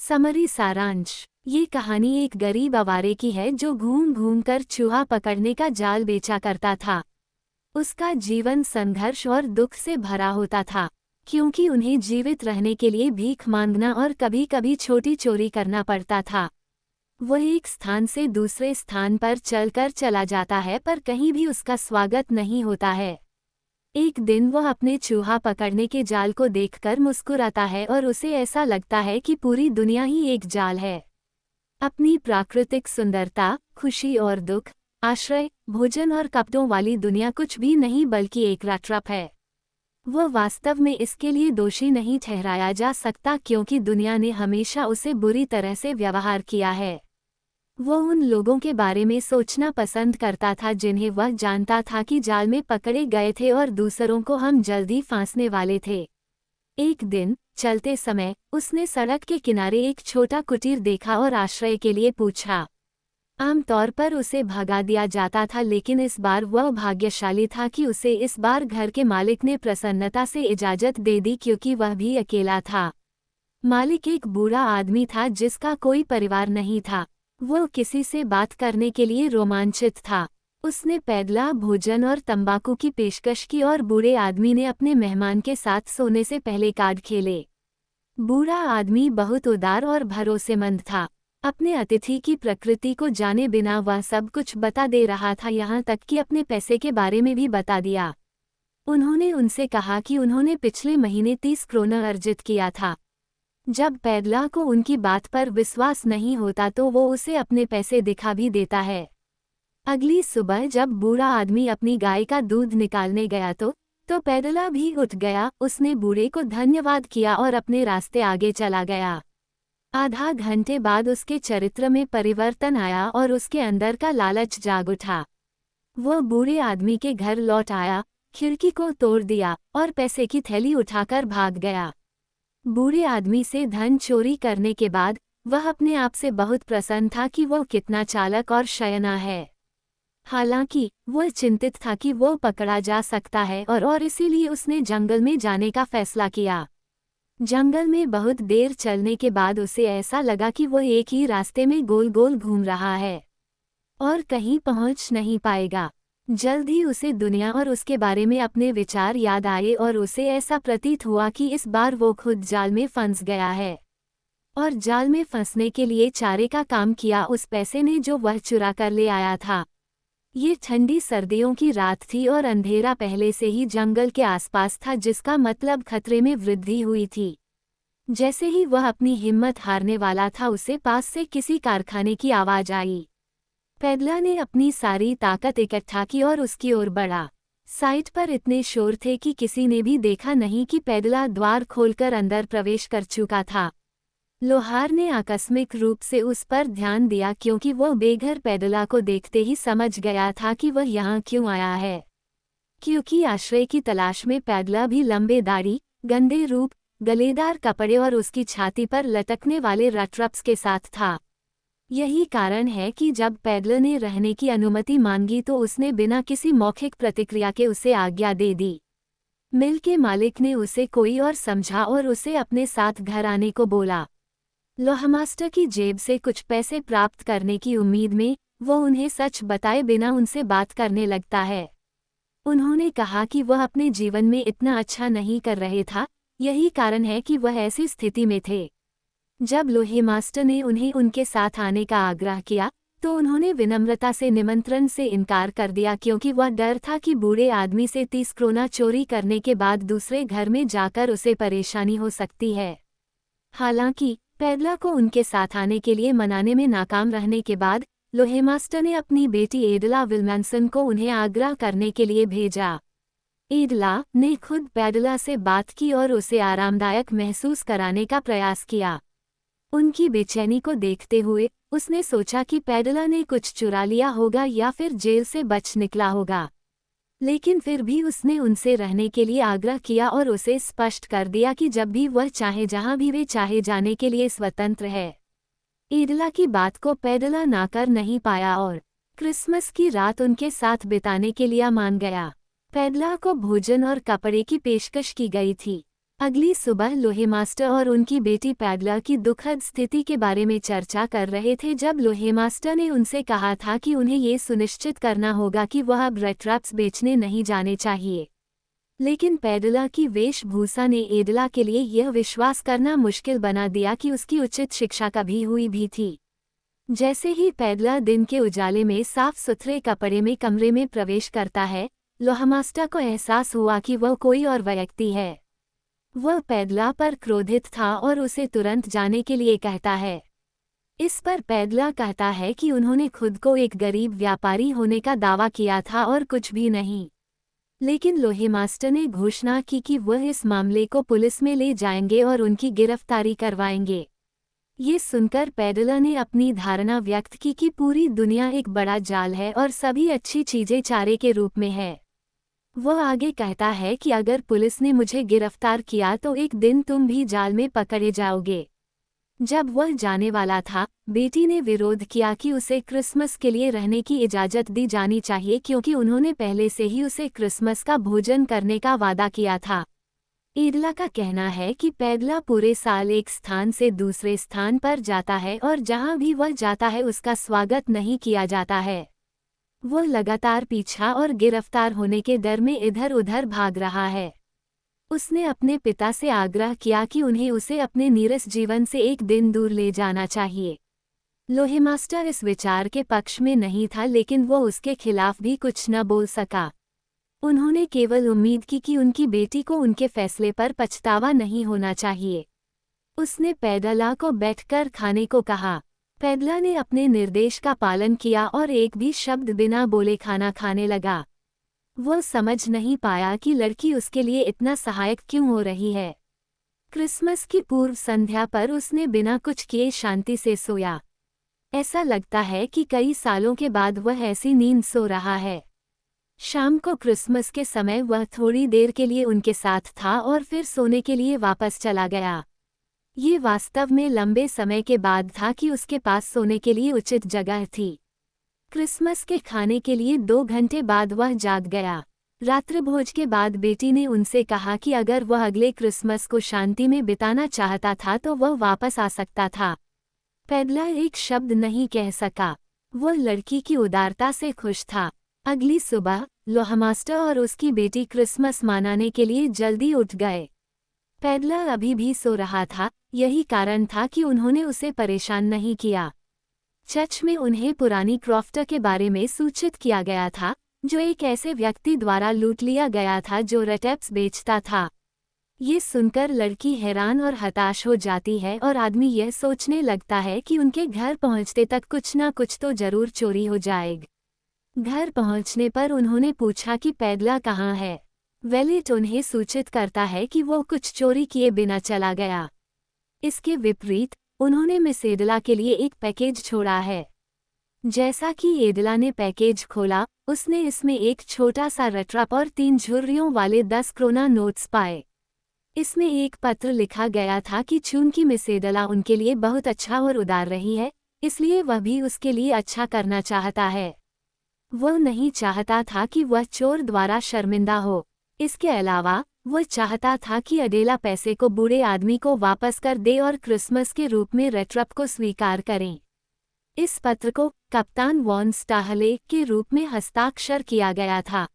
Summary सारांश। ये कहानी एक गरीब आवारे की है जो घूम घूम कर चूहा पकड़ने का जाल बेचा करता था। उसका जीवन संघर्ष और दुख से भरा होता था, क्योंकि उन्हें जीवित रहने के लिए भीख मांगना और कभी कभी छोटी चोरी करना पड़ता था। वह एक स्थान से दूसरे स्थान पर चलकर चला जाता है, पर कहीं भी उसका स्वागत नहीं होता है। एक दिन वह अपने चूहा पकड़ने के जाल को देखकर मुस्कुराता है और उसे ऐसा लगता है कि पूरी दुनिया ही एक जाल है। अपनी प्राकृतिक सुंदरता, खुशी और दुख, आश्रय, भोजन और कपड़ों वाली दुनिया कुछ भी नहीं बल्कि एक ट्रैप है। वह वास्तव में इसके लिए दोषी नहीं ठहराया जा सकता, क्योंकि दुनिया ने हमेशा उसे बुरी तरह से व्यवहार किया है। वो उन लोगों के बारे में सोचना पसंद करता था जिन्हें वह जानता था कि जाल में पकड़े गए थे और दूसरों को हम जल्दी फांसने वाले थे। एक दिन चलते समय उसने सड़क के किनारे एक छोटा कुटीर देखा और आश्रय के लिए पूछा। आमतौर पर उसे भगा दिया जाता था, लेकिन इस बार वह भाग्यशाली था कि उसे इस बार घर के मालिक ने प्रसन्नता से इजाजत दे दी, क्योंकि वह भी अकेला था। मालिक एक बूढ़ा आदमी था जिसका कोई परिवार नहीं था। वो किसी से बात करने के लिए रोमांचित था। उसने पैदला भोजन और तंबाकू की पेशकश की और बूढ़े आदमी ने अपने मेहमान के साथ सोने से पहले कार्ड खेले। बूढ़ा आदमी बहुत उदार और भरोसेमंद था। अपने अतिथि की प्रकृति को जाने बिना वह सब कुछ बता दे रहा था, यहाँ तक कि अपने पैसे के बारे में भी बता दिया। उन्होंने उनसे कहा कि उन्होंने पिछले महीने 30 क्रोना अर्जित किया था। जब पैदला को उनकी बात पर विश्वास नहीं होता तो वो उसे अपने पैसे दिखा भी देता है। अगली सुबह जब बूढ़ा आदमी अपनी गाय का दूध निकालने गया तो पैदला भी उठ गया। उसने बूढ़े को धन्यवाद किया और अपने रास्ते आगे चला गया। आधा घंटे बाद उसके चरित्र में परिवर्तन आया और उसके अंदर का लालच जाग उठा। वह बूढ़े आदमी के घर लौट आया, खिड़की को तोड़ दिया और पैसे की थैली उठाकर भाग गया। बूढ़े आदमी से धन चोरी करने के बाद वह अपने आप से बहुत प्रसन्न था कि वह कितना चालाक और शयना है। हालांकि वह चिंतित था कि वह पकड़ा जा सकता है और इसीलिए उसने जंगल में जाने का फैसला किया। जंगल में बहुत देर चलने के बाद उसे ऐसा लगा कि वह एक ही रास्ते में गोल गोल घूम रहा है और कहीं पहुंच नहीं पाएगा। जल्द ही उसे दुनिया और उसके बारे में अपने विचार याद आए और उसे ऐसा प्रतीत हुआ कि इस बार वो खुद जाल में फंस गया है और जाल में फंसने के लिए चारे का काम किया उस पैसे ने जो वह चुरा कर ले आया था। ये ठंडी सर्दियों की रात थी और अंधेरा पहले से ही जंगल के आसपास था, जिसका मतलब खतरे में वृद्धि हुई थी। जैसे ही वह अपनी हिम्मत हारने वाला था, उसे पास से किसी कारखाने की आवाज आई। पैदला ने अपनी सारी ताकत इकट्ठा की और उसकी ओर बढ़ा। साइट पर इतने शोर थे कि किसी ने भी देखा नहीं कि पैदला द्वार खोलकर अंदर प्रवेश कर चुका था। लोहार ने आकस्मिक रूप से उस पर ध्यान दिया, क्योंकि वह बेघर पैदला को देखते ही समझ गया था कि वह यहाँ क्यों आया है। क्योंकि आश्रय की तलाश में पैदला भी लंबे दाढ़ी, गंदे रूप, गलेदार कपड़े और उसकी छाती पर लटकने वाले रटरप्स के साथ था। यही कारण है कि जब पैदला ने रहने की अनुमति मांगी तो उसने बिना किसी मौखिक प्रतिक्रिया के उसे आज्ञा दे दी। मिल के मालिक ने उसे कोई और समझा और उसे अपने साथ घर आने को बोला। लोहमास्टर की जेब से कुछ पैसे प्राप्त करने की उम्मीद में वो उन्हें सच बताए बिना उनसे बात करने लगता है। उन्होंने कहा कि वह अपने जीवन में इतना अच्छा नहीं कर रहे था, यही कारण है कि वह ऐसी स्थिति में थे। जब लोहे मास्टर ने उन्हें उनके साथ आने का आग्रह किया तो उन्होंने विनम्रता से निमंत्रण से इनकार कर दिया, क्योंकि वह डर था कि बूढ़े आदमी से 30 क्रोना चोरी करने के बाद दूसरे घर में जाकर उसे परेशानी हो सकती है। हालांकि पैदला को उनके साथ आने के लिए मनाने में नाकाम रहने के बाद लोहे मास्टर ने अपनी बेटी एडला विल्मैनसन को उन्हें आग्रह करने के लिए भेजा। एडला ने खुद पैदला से बात की और उसे आरामदायक महसूस कराने का प्रयास किया। उनकी बेचैनी को देखते हुए उसने सोचा कि पैदला ने कुछ चुरा लिया होगा या फिर जेल से बच निकला होगा, लेकिन फिर भी उसने उनसे रहने के लिए आग्रह किया और उसे स्पष्ट कर दिया कि जब भी वह चाहे जहां भी वे चाहे जाने के लिए स्वतंत्र है। एडला की बात को पैदला नाकर नहीं पाया और क्रिसमस की रात उनके साथ बिताने के लिए मान गया। पैदला को भोजन और कपड़े की पेशकश की गई थी। अगली सुबह लोहे मास्टर और उनकी बेटी पैडला की दुखद स्थिति के बारे में चर्चा कर रहे थे जब लोहे मास्टर ने उनसे कहा था कि उन्हें ये सुनिश्चित करना होगा कि वह अब रेड ट्रैप्स बेचने नहीं जाने चाहिए। लेकिन पैडला की वेशभूषा ने एडला के लिए यह विश्वास करना मुश्किल बना दिया कि उसकी उचित शिक्षा कभी हुई भी थी। जैसे ही पैडला दिन के उजाले में साफ सुथरे कपड़े में कमरे में प्रवेश करता है, लोहामास्टर को एहसास हुआ कि वह कोई और व्यक्ति है। वह पैडला पर क्रोधित था और उसे तुरंत जाने के लिए कहता है। इस पर पैडला कहता है कि उन्होंने खुद को एक गरीब व्यापारी होने का दावा किया था और कुछ भी नहीं। लेकिन लोहे मास्टर ने घोषणा की कि वह इस मामले को पुलिस में ले जाएंगे और उनकी गिरफ्तारी करवाएंगे। ये सुनकर पैडला ने अपनी धारणा व्यक्त की कि पूरी दुनिया एक बड़ा जाल है और सभी अच्छी चीजें चारे के रूप में है। वह आगे कहता है कि अगर पुलिस ने मुझे गिरफ्तार किया तो एक दिन तुम भी जाल में पकड़े जाओगे। जब वह जाने वाला था, बेटी ने विरोध किया कि उसे क्रिसमस के लिए रहने की इजाज़त दी जानी चाहिए क्योंकि उन्होंने पहले से ही उसे क्रिसमस का भोजन करने का वादा किया था। एडला का कहना है कि पैडला पूरे साल एक स्थान से दूसरे स्थान पर जाता है और जहां भी वह जाता है उसका स्वागत नहीं किया जाता है। वह लगातार पीछा और गिरफ्तार होने के डर में इधर उधर भाग रहा है। उसने अपने पिता से आग्रह किया कि उन्हें उसे अपने नीरस जीवन से एक दिन दूर ले जाना चाहिए। लोहे मास्टर इस विचार के पक्ष में नहीं था लेकिन वो उसके खिलाफ भी कुछ न बोल सका। उन्होंने केवल उम्मीद की कि उनकी बेटी को उनके फैसले पर पछतावा नहीं होना चाहिए। उसने पैडला को बैठकर खाने को कहा। पैडला ने अपने निर्देश का पालन किया और एक भी शब्द बिना बोले खाना खाने लगा। वह समझ नहीं पाया कि लड़की उसके लिए इतना सहायक क्यों हो रही है। क्रिसमस की पूर्व संध्या पर उसने बिना कुछ किए शांति से सोया। ऐसा लगता है कि कई सालों के बाद वह ऐसी नींद सो रहा है। शाम को क्रिसमस के समय वह थोड़ी देर के लिए उनके साथ था और फिर सोने के लिए वापस चला गया। ये वास्तव में लंबे समय के बाद था कि उसके पास सोने के लिए उचित जगह थी। क्रिसमस के खाने के लिए 2 घंटे बाद वह जाग गया। रात्रिभोज के बाद बेटी ने उनसे कहा कि अगर वह अगले क्रिसमस को शांति में बिताना चाहता था तो वह वापस आ सकता था। पैडला एक शब्द नहीं कह सका। वह लड़की की उदारता से खुश था। अगली सुबह लोहामास्टर और उसकी बेटी क्रिसमस मनाने के लिए जल्दी उठ गए। पैडला अभी भी सो रहा था, यही कारण था कि उन्होंने उसे परेशान नहीं किया। चर्च में उन्हें पुरानी क्रॉफ्टर के बारे में सूचित किया गया था, जो एक ऐसे व्यक्ति द्वारा लूट लिया गया था जो रेटेप्स बेचता था। ये सुनकर लड़की हैरान और हताश हो जाती है और आदमी यह सोचने लगता है कि उनके घर पहुंचते तक कुछ ना कुछ तो जरूर चोरी हो जाएगा। घर पहुंचने पर उन्होंने पूछा कि पैडला कहाँ है। वेलेट उन्हें सूचित करता है कि वो कुछ चोरी किए बिना चला गया। इसके विपरीत उन्होंने मिस एडला के लिए एक पैकेज छोड़ा है। जैसा कि एडला ने पैकेज खोला, उसने इसमें एक छोटा सा रट्रप और 3 झुर्रियों वाले 10 क्रोना नोट्स पाए। इसमें एक पत्र लिखा गया था कि चूंकि मिस एडला उनके लिए बहुत अच्छा और उदार रही है, इसलिए वह भी उसके लिए अच्छा करना चाहता है। वह नहीं चाहता था कि वह चोर द्वारा शर्मिंदा हो। इसके अलावा वह चाहता था कि अडेला पैसे को बूढ़े आदमी को वापस कर दे और क्रिसमस के रूप में रेट्रप को स्वीकार करें। इस पत्र को कप्तान वॉन स्टाहले के रूप में हस्ताक्षर किया गया था।